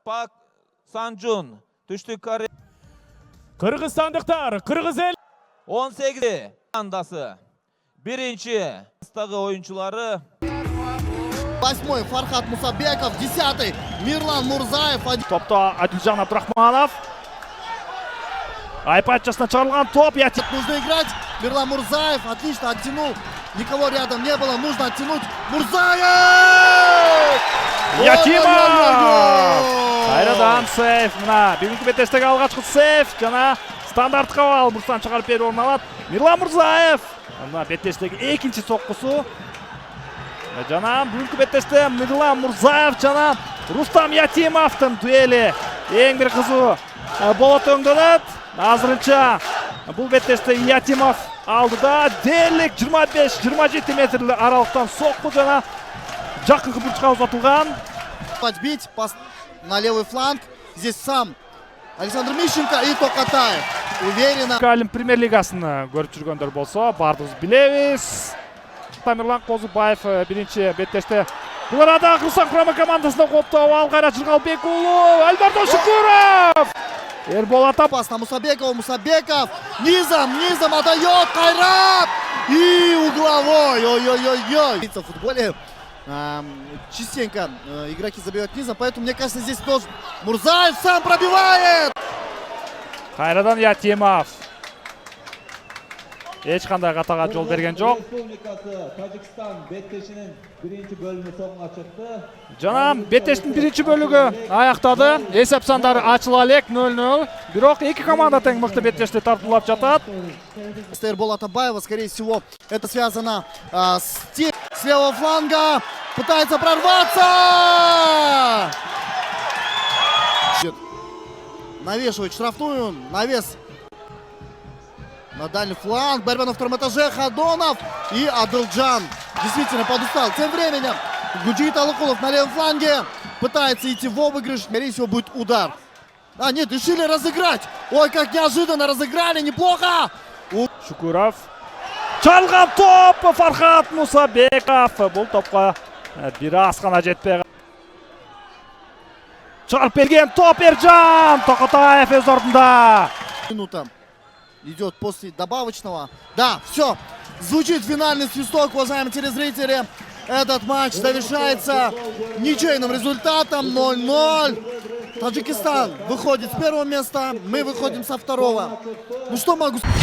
Pak Sanjun. Düştük kare. Kırgızstandықтар, Kırgız el 18 andası. Birinci stagı oyuncuları. 8-й Фархат Мусабеков, 10-й Мирлан Мурзаев. Topta Adiljan Abdurахманов. Айпатчасына чыгарылган топ. Нужно играть. Мирлан Мурзаев отлично оттянул. Никого рядом не было. Нужно оттянуть. Мурзаев! Ятимов! Кайрадан сейф. Мына бүгүнкү беттештеги алгачкы сейф жана стандартка бал бурстан чыгарып берип орун алат. Мирлан Мурзаев. Мына беттештеги экинчи соккусу. Жана бүгүнкү беттеште Мирлан Мурзаев жана Рустам Ятимовдун дуэли эң бир кызуу болот өңдөлөт. Азырынча бул беттеште Ятимов алдыда дээрлик 25-27 метрлик аралыктан сокку жана жакынкы бурчка узатылган. Подбить пас на левый фланг. Здесь сам Александр Мищенко и Токатаев. Уверенно. Калим премьер-лигасын көрүп жүргөндөр болсо, бардыгыбыз билебиз. Тамирлан Козубаев биринчи беттеште бул арада Кыргызстан курама командасына коптоо ал Кайрат Жыргалбек уулу, Эльбардон Шукуров. Эрболат Пас на Мусабекова. Мусабеков низом отдает Кайрат. И угловой. Ой-ой-ой-ой. В футболе частенько игроки забивают низом, поэтому мне кажется, здесь должен Мурзаев сам пробивает. Кайрадан Ятимов. Эч кандай катага жол берген жок. Республикасы Тажикстан беттешинин биринчи бөлүмү соңуна чыкты. Жана беттештин биринчи бөлүгү аяктады. Эсеп сандары ачыла элек 0-0. Бирок эки команда тең мыкты беттешти тартуулап жатат. Эрбол Атабаева, скорее всего, это связано с левого фланга. Пытается прорваться. Навешивает штрафную. Навес на дальний фланг. Борьба на втором этаже. Ходонов и Адылджан действительно подустал. Тем временем Гуджигит Алыкулов на левом фланге пытается идти в обыгрыш. Скорее всего, будет удар. А, нет, решили разыграть. Ой, как неожиданно разыграли. Неплохо. Шукуров. Чалган топ Фархат Мусабеков. Бул топко бир аз гана жетпей. Чыгарып берген топ Эржан Токотаев өз ордунда. Минута идет после добавочного. Да, все. Звучит финальный свисток, уважаемые телезрители. Этот матч завершается ничейным результатом 0-0. Таджикистан выходит с первого места, мы выходим со второго. Ну что могу сказать?